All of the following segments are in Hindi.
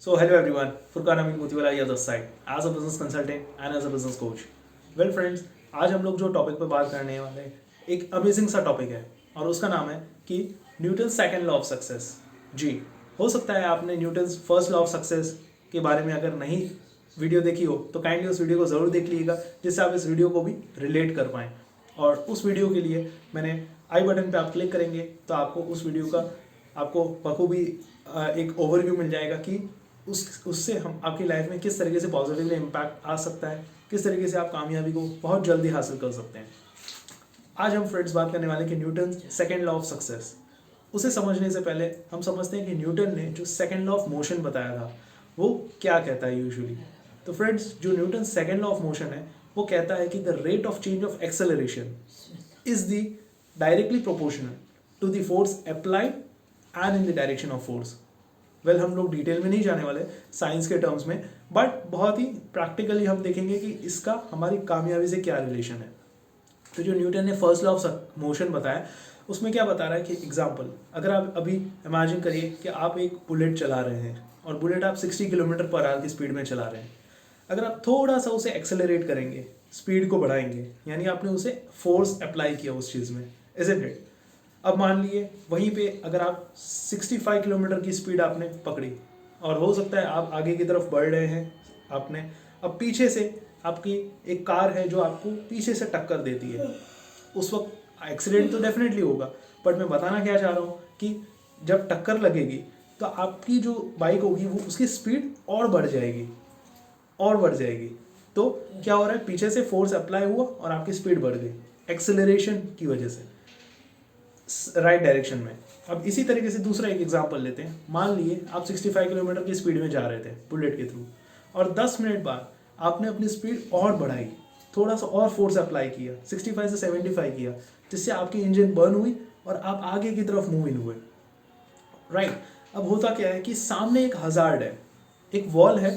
So hello everyone, Furqan Amin Motiwala here this side as a business consultant and as a business coach. Well friends, आज हम लोग जो टॉपिक पे बात करने वाले हैं एक अमेजिंग सा टॉपिक है और उसका नाम है कि Newton second law of success. जी, हो सकता है आपने Newton first law of success के बारे में अगर नहीं वीडियो देखी हो तो काइंडली उस वीडियो को ज़रूर देख लीजिएगा जिससे आप इस वीडियो को भी रिलेट कर पाएँ। और उस वीडियो के लिए मैंने आई बटन पे आप क्लिक करेंगे तो आपको उस वीडियो का आपको बखूबी एक ओवरव्यू मिल जाएगा कि उससे हम आपकी लाइफ में किस तरीके से पॉजिटिवली इम्पैक्ट आ सकता है, किस तरीके से आप कामयाबी को बहुत जल्दी हासिल कर सकते हैं। आज हम फ्रेंड्स बात करने वाले कि Newton second law of success. उसे समझने से पहले हम समझते हैं कि न्यूटन ने जो सेकेंड लॉ ऑफ मोशन बताया था वो क्या कहता है यूजुअली। तो फ्रेंड्स, जो Newton second law of motion है वो कहता है कि the rate of change of acceleration is the directly proportional to the force applied and in the direction of force. Well, हम लोग डिटेल में नहीं जाने वाले साइंस के टर्म्स में, बट बहुत ही प्रैक्टिकली हम देखेंगे कि इसका हमारी कामयाबी से क्या रिलेशन है। तो जो न्यूटन ने फर्स्ट लॉ ऑफ मोशन बताया उसमें क्या बता रहा है कि एग्जांपल, अगर आप अभी इमेजिन करिए कि आप एक बुलेट चला रहे हैं और बुलेट आप 60 किलोमीटर पर आवर की स्पीड में चला रहे हैं। अगर आप थोड़ा सा उसे एक्सेलरेट करेंगे, स्पीड को बढ़ाएंगे, यानी आपने उसे फोर्स अप्लाई किया उस चीज़ में, इजंट इट। अब मान लिए वहीं पे अगर आप 65 किलोमीटर की स्पीड आपने पकड़ी और हो सकता है आप आगे की तरफ बढ़ रहे हैं आपने, अब पीछे से आपकी एक कार है जो आपको पीछे से टक्कर देती है, उस वक्त एक्सीडेंट तो डेफिनेटली होगा, बट मैं बताना क्या चाह रहा हूँ कि जब टक्कर लगेगी तो आपकी जो बाइक होगी वो उसकी स्पीड और बढ़ जाएगी और बढ़ जाएगी। तो क्या हो रहा है, पीछे से फोर्स अप्लाई हुआ और आपकी स्पीड बढ़ गई एक्सेलरेशन की वजह से राइट डायरेक्शन में। अब इसी तरीके से दूसरा एक एग्जांपल लेते हैं। मान लिए आप 65 किलोमीटर की स्पीड में जा रहे थे बुलेट के थ्रू और 10 मिनट बाद आपने अपनी स्पीड और बढ़ाई, थोड़ा सा और फोर्स अप्लाई किया, 65 से 75 किया, जिससे आपकी इंजन बर्न हुई और आप आगे की तरफ मूव इन हुए। राइट, अब होता क्या है कि सामने एक हजार्ड है, एक वॉल है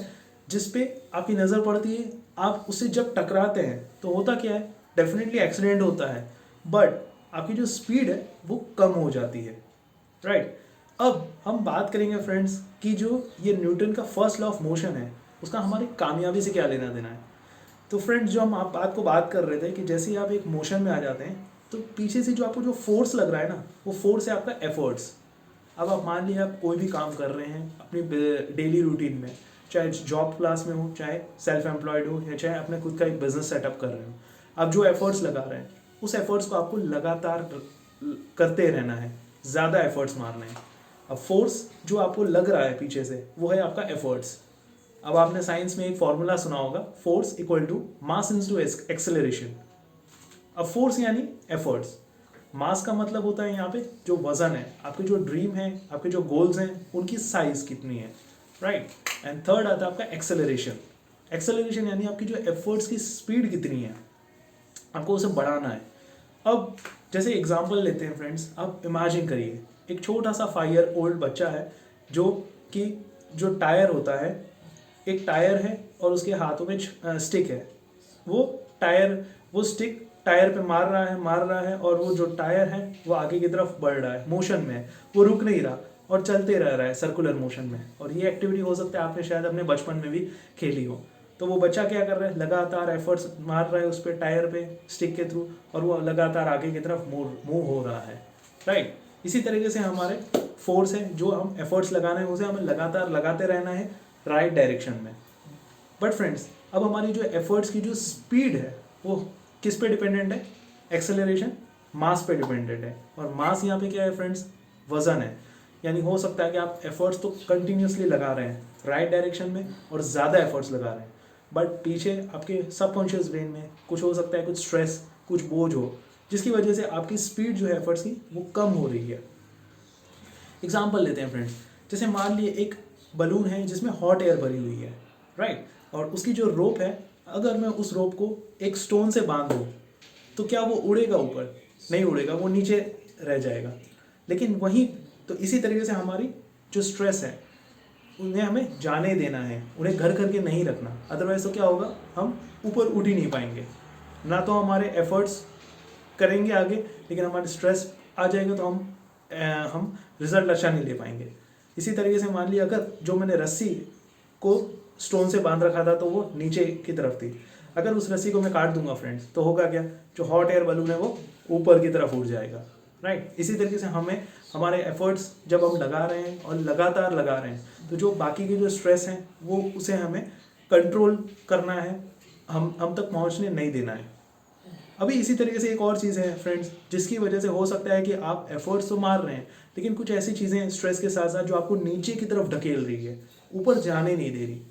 जिसपे आपकी नज़र पड़ती है, आप उससे जब टकराते हैं तो होता क्या है, डेफिनेटली एक्सीडेंट होता है, बट आपकी जो स्पीड है वो कम हो जाती है। राइट, अब हम बात करेंगे फ्रेंड्स कि जो ये न्यूटन का फर्स्ट लॉ ऑफ मोशन है उसका हमारी कामयाबी से क्या लेना देना है। तो फ्रेंड्स, जो हम आप बात कर रहे थे कि जैसे ही आप एक मोशन में आ जाते हैं तो पीछे से जो आपको जो फोर्स लग रहा है ना, वो फोर्स है आपका एफर्ट्स। अब आप मान लीजिए आप कोई भी काम कर रहे हैं अपनी डेली रूटीन में, चाहे जॉब क्लास में हो, चाहे सेल्फ एम्प्लॉयड हो, या चाहे अपने खुद का एक बिजनेस सेटअप कर रहे हो, आप जो एफर्ट्स लगा रहे हैं उस एफर्ट्स को आपको लगातार करते रहना है, ज़्यादा एफर्ट्स मारना है। अब फोर्स जो आपको लग रहा है पीछे से वो है आपका एफर्ट्स। अब आपने साइंस में एक फॉर्मूला सुना होगा, force equal to mass into acceleration. अब फोर्स यानी एफर्ट्स, मास का मतलब होता है यहाँ पे जो वजन है, आपके जो ड्रीम है, आपके जो गोल्स हैं उनकी साइज कितनी है। राइट, एंड थर्ड आता है आपका एक्सेलरेशन। एक्सेलरेशन यानी आपकी जो एफर्ट्स की स्पीड कितनी है, आपको उसे बढ़ाना है। अब जैसे एग्जांपल लेते हैं फ्रेंड्स, आप इमेजिन करिए एक छोटा सा 5 ईयर ओल्ड बच्चा है जो कि जो टायर होता है, एक टायर है और उसके हाथों में स्टिक है, वो स्टिक टायर पे मार रहा है और वो जो टायर है वो आगे की तरफ बढ़ रहा है, मोशन में है, वो रुक नहीं रहा और चलते रह रहा है सर्कुलर मोशन में। और ये एक्टिविटी हो सकता है आपने शायद अपने बचपन में भी खेली हो। तो वो बच्चा क्या कर रहा है, लगातार एफर्ट्स मार रहा है उस पर टायर पे स्टिक के थ्रू और वो लगातार आगे की तरफ मूव हो रहा है। राइट, इसी तरीके से हमारे फोर्स है, जो हम एफर्ट्स लगाना है उसे हमें लगातार लगाते रहना है राइट डायरेक्शन में। बट फ्रेंड्स, अब हमारी जो एफर्ट्स की जो स्पीड है वो किस पे डिपेंडेंट है, एक्सेलरेशन, मास पे डिपेंडेंट है। और मास यहाँ पे क्या है फ्रेंड्स, वजन है। यानी हो सकता है कि आप एफर्ट्स तो कंटिन्यूसली लगा रहे हैं राइट डायरेक्शन में और ज़्यादा एफर्ट्स लगा रहे हैं, बट पीछे आपके सबकॉन्शियस ब्रेन में कुछ हो सकता है, कुछ स्ट्रेस, कुछ बोझ हो, जिसकी वजह से आपकी स्पीड जो है एफर्ट्स की वो कम हो रही है। एग्जाम्पल लेते हैं फ्रेंड्स, जैसे मान लिए एक बलून है जिसमें हॉट एयर भरी हुई है। राइट, और उसकी जो रोप है, अगर मैं उस रोप को एक स्टोन से बांध दूँ तो क्या वो उड़ेगा ऊपर? नहीं उड़ेगा, वो नीचे रह जाएगा। लेकिन वहीं तो इसी तरीके से हमारी जो स्ट्रेस है उन्हें हमें जाने देना है, उन्हें घर करके नहीं रखना, अदरवाइज तो क्या होगा, हम ऊपर उठ ही नहीं पाएंगे। ना तो हमारे एफर्ट्स करेंगे आगे, लेकिन हमारे स्ट्रेस आ जाएगा तो हम रिजल्ट अच्छा नहीं ले पाएंगे। इसी तरीके से मान लिया अगर जो मैंने रस्सी को स्टोन से बांध रखा था तो वो नीचे की तरफ थी, अगर उस रस्सी को मैं काट दूंगा फ्रेंड्स तो होगा क्या, जो हॉट एयर बलून है वो ऊपर की तरफ उड़ जाएगा, राइट। इसी तरीके से हमें हमारे एफर्ट्स जब हम लगा रहे हैं और लगातार लगा रहे हैं तो जो बाकी के जो स्ट्रेस हैं वो उसे हमें कंट्रोल करना है, हम तक पहुंचने नहीं देना है। अभी इसी तरीके से एक और चीज़ है फ्रेंड्स जिसकी वजह से हो सकता है कि आप एफर्ट्स तो मार रहे हैं लेकिन कुछ ऐसी चीज़ें स्ट्रेस के साथ साथ जो आपको नीचे की तरफ ढकेल रही है, ऊपर जाने नहीं दे रही।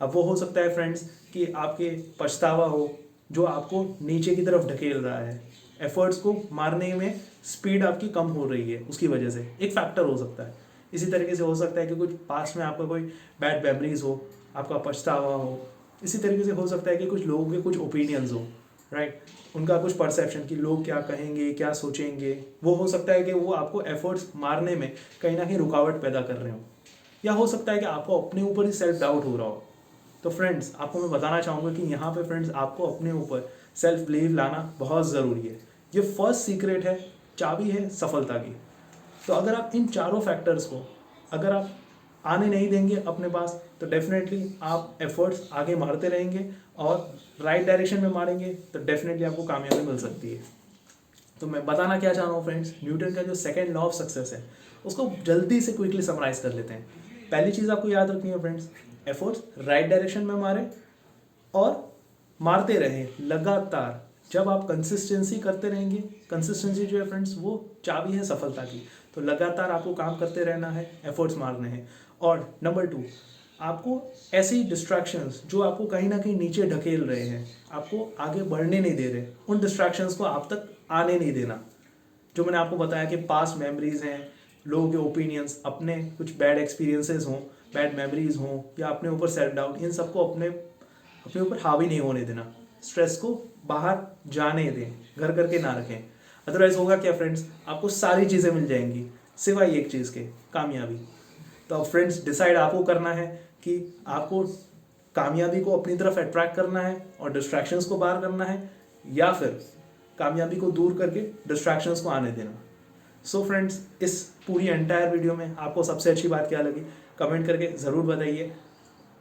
अब वो हो सकता है फ्रेंड्स कि आपके पछतावा हो जो आपको नीचे की तरफ ढकेल रहा है, एफर्ट्स को मारने में स्पीड आपकी कम हो रही है, उसकी वजह से एक फैक्टर हो सकता है। इसी तरीके से हो सकता है कि कुछ पास्ट में आपका कोई बैड मेमोरीज हो, आपका पछतावा हो। इसी तरीके से हो सकता है कि कुछ लोगों के कुछ ओपिनियंस हो, राइट, उनका कुछ परसेप्शन कि लोग क्या कहेंगे क्या सोचेंगे, वो हो सकता है कि वो आपको एफर्ट्स मारने में कहीं ना कहीं रुकावट पैदा कर रहे हो, या हो सकता है कि आपको अपने ऊपर ही सेल्फ डाउट हो रहा हो। तो फ्रेंड्स आपको मैं बताना चाहूँगा कि यहाँ पे फ्रेंड्स आपको अपने ऊपर सेल्फ बिलीव लाना बहुत ज़रूरी है। ये फर्स्ट सीक्रेट है, चाबी है सफलता की। तो अगर आप इन चारों फैक्टर्स को अगर आप आने नहीं देंगे अपने पास तो डेफिनेटली आप एफर्ट्स आगे मारते रहेंगे और राइट डायरेक्शन में मारेंगे तो डेफिनेटली आपको कामयाबी मिल सकती है। तो मैं बताना क्या चाह रहा हूँ फ्रेंड्स, न्यूटन का जो सेकंड लॉ ऑफ सक्सेस है उसको जल्दी से क्विकली समराइज कर लेते हैं। पहली चीज़ आपको याद रखनी है फ्रेंड्स, एफर्ट्स राइट डायरेक्शन में मारें और मारते रहें लगातार। जब आप कंसिस्टेंसी करते रहेंगे, कंसिस्टेंसी जो है फ्रेंड्स वो चाबी है सफलता की। तो लगातार आपको काम करते रहना है, एफर्ट्स मारने हैं। और नंबर 2, आपको ऐसी डिस्ट्रैक्शंस जो आपको कहीं ना कहीं नीचे ढकेल रहे हैं, आपको आगे बढ़ने नहीं दे रहे, उन डिस्ट्रैक्शंस को आप तक आने नहीं देना। जो मैंने आपको बताया कि पास्ट मेमोरीज हैं, लोगों के ओपिनियंस, अपने कुछ बैड एक्सपीरियंसेस हों, बैड मेमोरीज हों, या अपने ऊपर सेल्फ डाउट, इन सबको अपने ऊपर हावी नहीं होने देना। स्ट्रेस को बाहर जाने दें, घर करके ना रखें। अदरवाइज होगा क्या फ्रेंड्स, आपको सारी चीज़ें मिल जाएंगी सिवाय एक चीज़ के, कामयाबी। तो अब फ्रेंड्स डिसाइड आपको करना है कि आपको कामयाबी को अपनी तरफ अट्रैक्ट करना है और डिस्ट्रैक्शंस को बाहर करना है, या फिर कामयाबी को दूर करके डिस्ट्रैक्शंस को आने देना। सो फ्रेंड्स इस पूरी एंटायर वीडियो में आपको सबसे अच्छी बात क्या लगी कमेंट करके ज़रूर बताइए।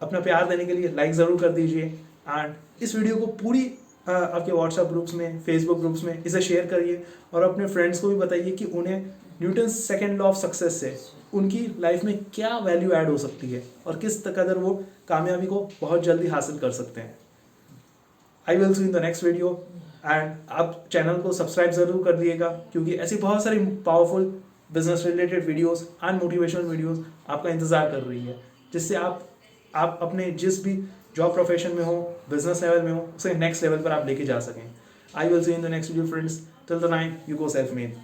अपना प्यार देने के लिए लाइक ज़रूर कर दीजिए एंड इस वीडियो को पूरी आपके व्हाट्सएप ग्रुप्स में, फेसबुक ग्रुप्स में इसे शेयर करिए और अपने फ्रेंड्स को भी बताइए कि उन्हें Newton second law of success से उनकी लाइफ में क्या वैल्यू ऐड हो सकती है और किस कदर वो कामयाबी को बहुत जल्दी हासिल कर सकते हैं। I will see in the next video and आप चैनल को सब्सक्राइब ज़रूर कर दिएगा क्योंकि ऐसी बहुत सारी powerful business related videos and motivational videos आपका इंतज़ार कर रही है, जिससे आप अपने जिस भी जॉब प्रोफेशन में हो, बिजनेस लेवल में हो, उसे नेक्स्ट लेवल पर आप लेके जा सकें। I will see in the next video friends, till the time you go self made.